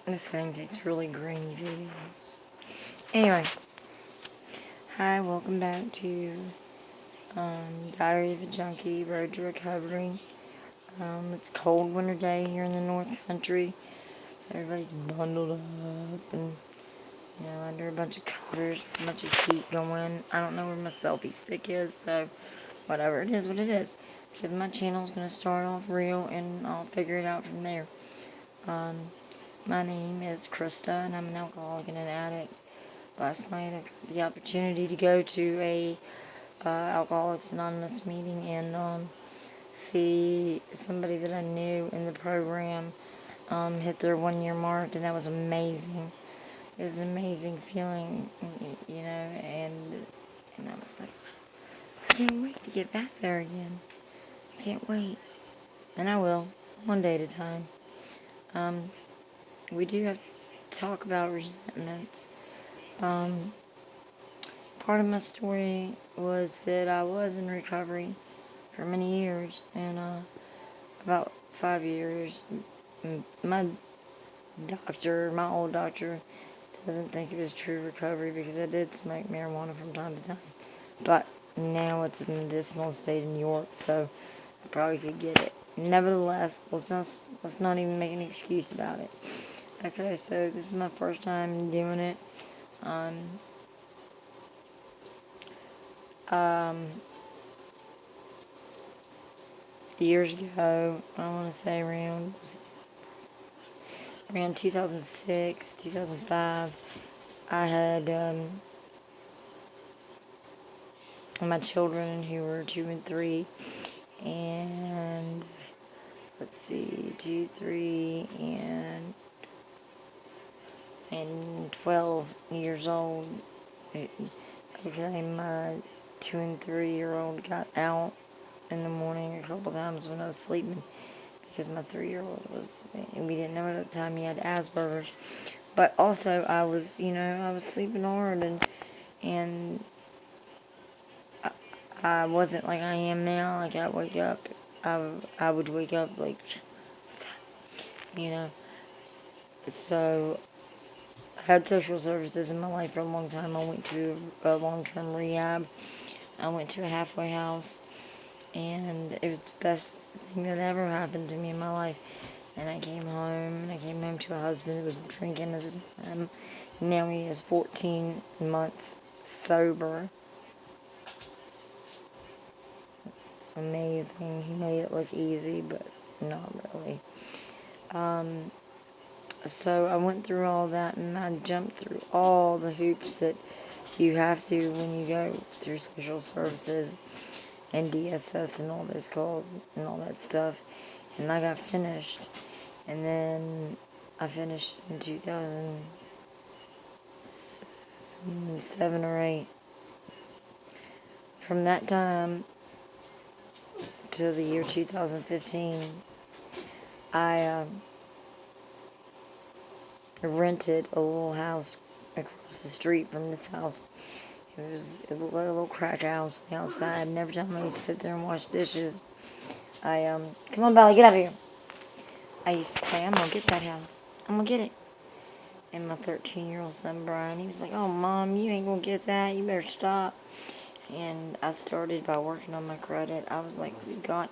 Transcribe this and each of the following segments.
This thing tastes really grainy. Anyway, hi, welcome back to Diary of a Junkie, Road to Recovery. It's a cold winter day here in the North Country. Everybody's bundled up and, under a bunch of covers, a bunch of heat going. I don't know where my selfie stick is, so whatever, it is what it is. Because my channel's going to start off real and I'll figure it out from there. My name is Krista and I'm an alcoholic and an addict. Last night I got the opportunity to go to a Alcoholics Anonymous meeting and see somebody that I knew in the program hit their 1 year mark, and that was amazing. It was an amazing feeling, and I was like, I can't wait to get back there again. I can't wait. And I will, one day at a time. We do have to talk about resentments. Part of my story was that I was in recovery for many years, and about 5 years, my old doctor, doesn't think it was true recovery because I did smoke marijuana from time to time. But now it's a medicinal state in New York, so I probably could get it. Nevertheless, let's not even make an excuse about it. Okay, so this is my first time doing it. Years ago, I want to say around 2006, 2005, I had my children who were 2 and 3, and 2, 3, and 12 years old. Okay, my 2 and 3-year-old got out in the morning a couple times when I was sleeping because my 3-year-old we didn't know at the time he had Asperger's. But also I was sleeping hard and I wasn't like I am now. Like I would wake up like, so I had social services in my life for a long time. I went to a long-term rehab. I went to a halfway house, and it was the best thing that ever happened to me in my life. And I came home to a husband that was drinking at the time. Now he is 14 months sober. Amazing. He made it look easy, but not really. So I went through all that, and I jumped through all the hoops that you have to when you go through social services and DSS and all those calls and all that stuff. And I got finished. And then I finished in 2007 or 8. From that time to the year 2015, I rented a little house across the street from this house. It was a little crack house on the outside, and every time I used to sit there and wash dishes, come on, Bella, get out of here. I used to say, I'm gonna get that house. I'm gonna get it. And my 13-year-old son, Brian, he was like, oh, Mom, you ain't gonna get that. You better stop. And I started by working on my credit. I was like, God,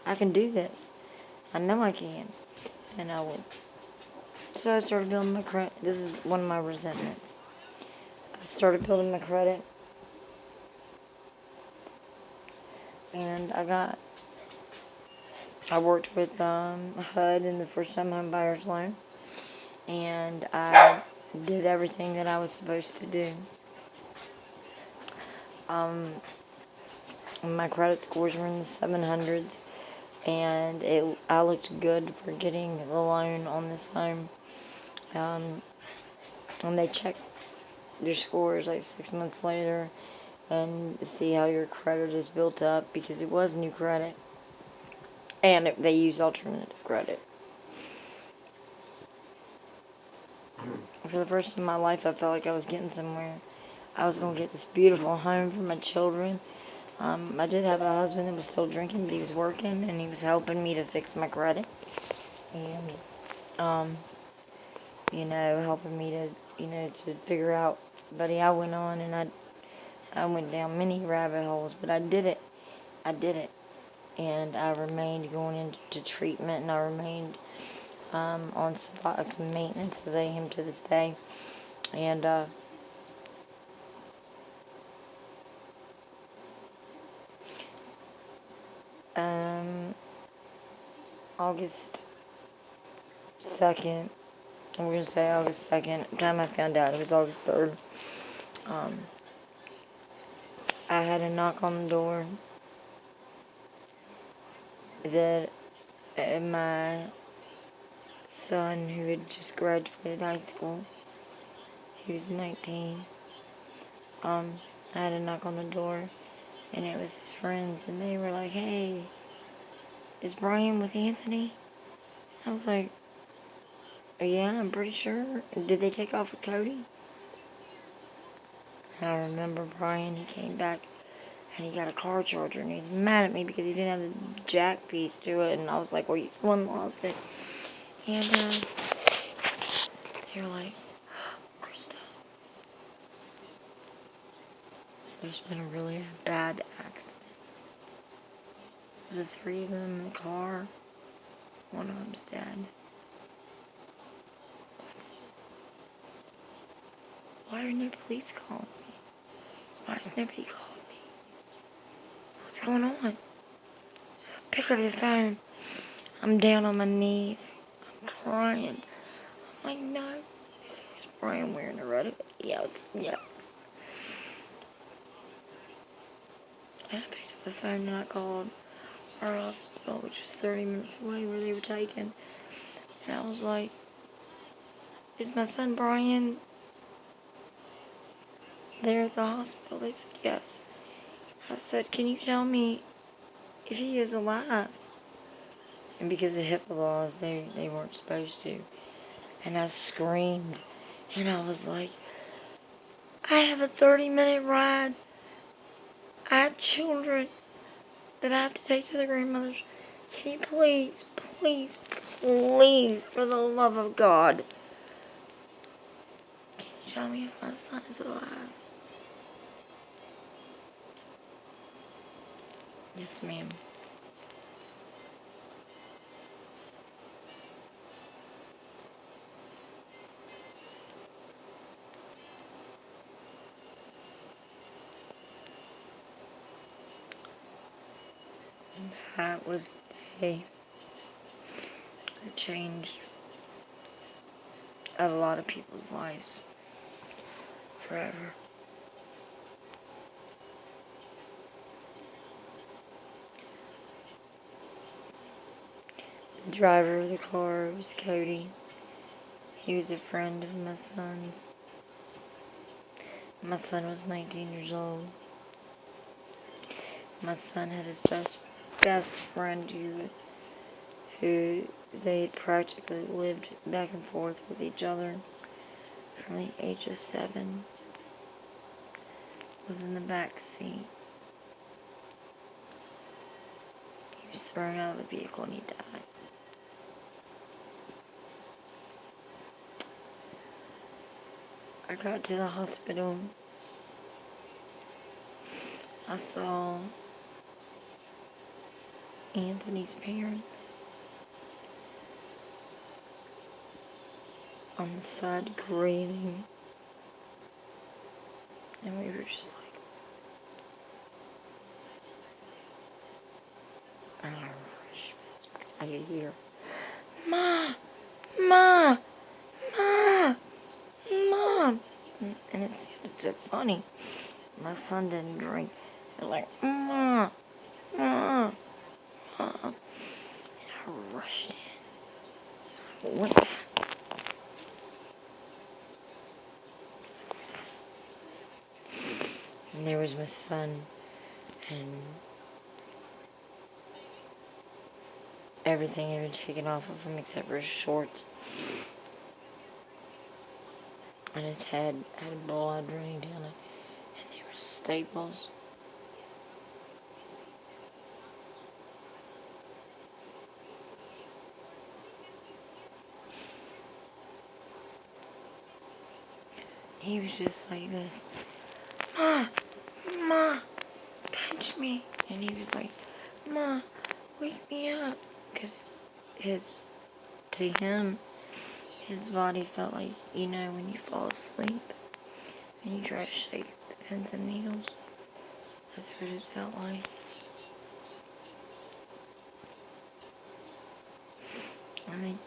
I can do this. I know I can. And I would. So I started building my credit. This is one of my resentments. I started building my credit. And I worked with HUD in the first time home buyer's loan. And I did everything that I was supposed to do. My credit scores were in the 700s. And I looked good for getting the loan on this home. And they check your scores like 6 months later and see how your credit is built up, because it was new credit and they used alternative credit. For the first time in my life, I felt like I was getting somewhere. I was going to get this beautiful home for my children. I did have a husband that was still drinking, but he was working and he was helping me to fix my credit. And helping me to, to figure out. Buddy, I went on and I went down many rabbit holes, but I did it. I did it. And I remained going into treatment, and I remained on some maintenance as I am to this day. And August 2nd, we're going to say August 2nd, the time I found out, it was August 3rd, I had a knock on the door that my son, who had just graduated high school, he was 19, I had a knock on the door, and it was his friends, and they were like, "Hey, is Brian with Anthony?" I was like, "Yeah, I'm pretty sure. Did they take off with Cody?" And I remember Brian, he came back, and he got a car charger, and he was mad at me because he didn't have the jack piece to it, and I was like, "Well, you one lost it." And they were like, "Krista, there's been a really bad accident. The three of them in the car, one of them's dead." Why are no police calling me? Why is nobody calling me? What's going on? So I pick up the phone. I'm down on my knees. I'm crying. I'm like, "No." They said, "Is Brian wearing a red?" Yeah. And I picked up the phone and I called our hospital, which was 30 minutes away where they were taken. And I was like, "Is my son Brian there at the hospital?" They said, "Yes." I said, "Can you tell me if he is alive?" And because of HIPAA laws, they weren't supposed to. And I screamed. And I was like, "I have a 30-minute ride. I have children that I have to take to the grandmothers. Can you please, for the love of God, can you tell me if my son is alive?" "Yes, ma'am." And that was the day that changed a lot of people's lives forever. The driver of the car was Cody. He was a friend of my son's. My son was 19 years old. My son had his best friend who they had practically lived back and forth with each other from the age of 7. Was in the back seat. He was thrown out of the vehicle and he died. I got to the hospital. I saw Anthony's parents on the side grieving, and we were just like, and I rushed because I could hear, "Ma, Ma, Ma, Mom," and it sounded so funny. My son didn't drink. He was like, "Ma, Ma, Ma," and I rushed in. Went back. And there was my son, and everything had been taken off of him except for his shorts. And his head had blood running down it, and there were staples. he was just like this. Ma, Ma, pinch me. And he was like, Ma, wake me up. Because to him, his body felt like, when you fall asleep and you try to shake the pins and needles. That's what it felt like. I mean,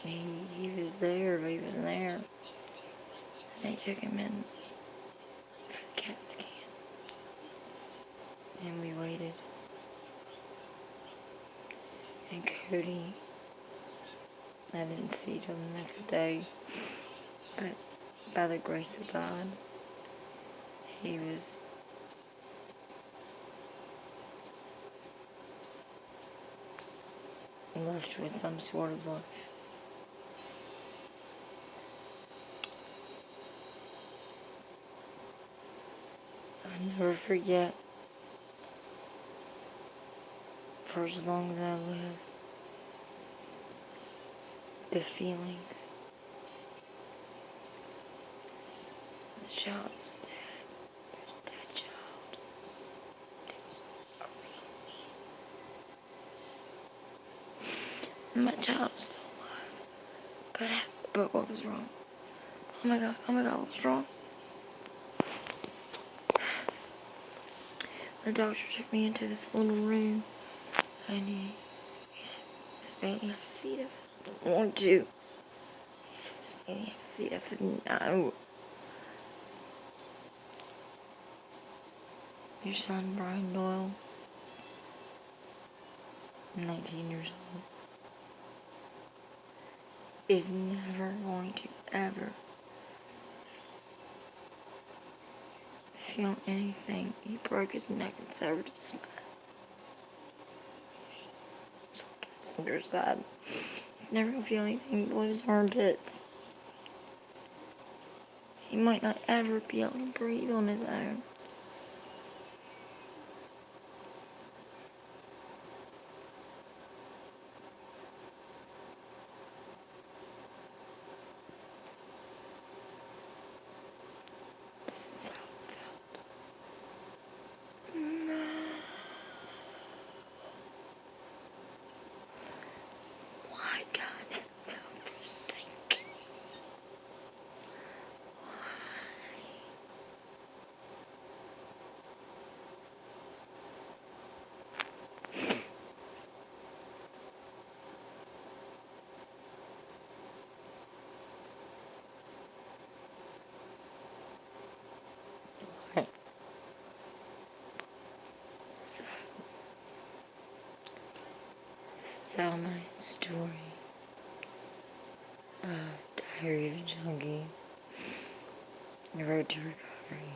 he was there, but he wasn't there. And they took him in for the CAT scan. And we waited. And Cody, I didn't see till the next day. But by the grace of God, he was left with some sort of life. I'll never forget, for as long as I live, the feelings. This child was dead. There's a dead child. There was a real me. My child was still alive. But what was wrong? Oh my God, what was wrong? The doctor took me into this little room, and he said, Miss Bailey, you have a seat. I said, I don't want to. He said, Miss Bailey, you have a seat. I said, no. Your son, Brian Doyle, 19 years old, is never going to ever feel anything. He broke his neck and severed his spine. Passenger side. He's never going to feel anything below his armpits. He might not ever be able to breathe on his own. This is how it felt. Why, God, it felt to sink. Why? So, this is how my story of Diary of a Junkie, The Road to Recovery,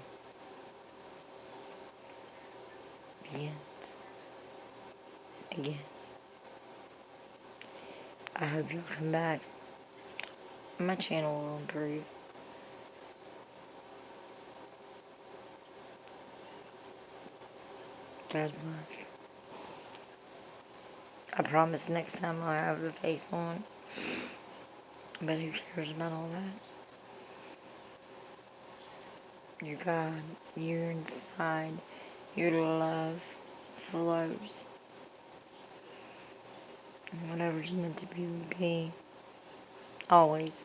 begins again. I hope you'll come back. My channel will improve. God bless. I promise next time I'll have the face on. But who cares about all that? Your God, you're inside. Your love flows. And whatever's meant to be will be. Always.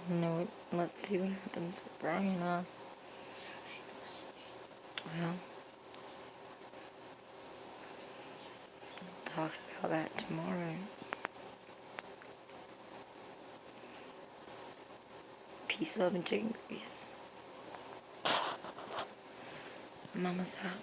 You know what? Let's see what happens with Brian. Well, we'll talk about that tomorrow. Peace, love, and chicken grease. Mama's out.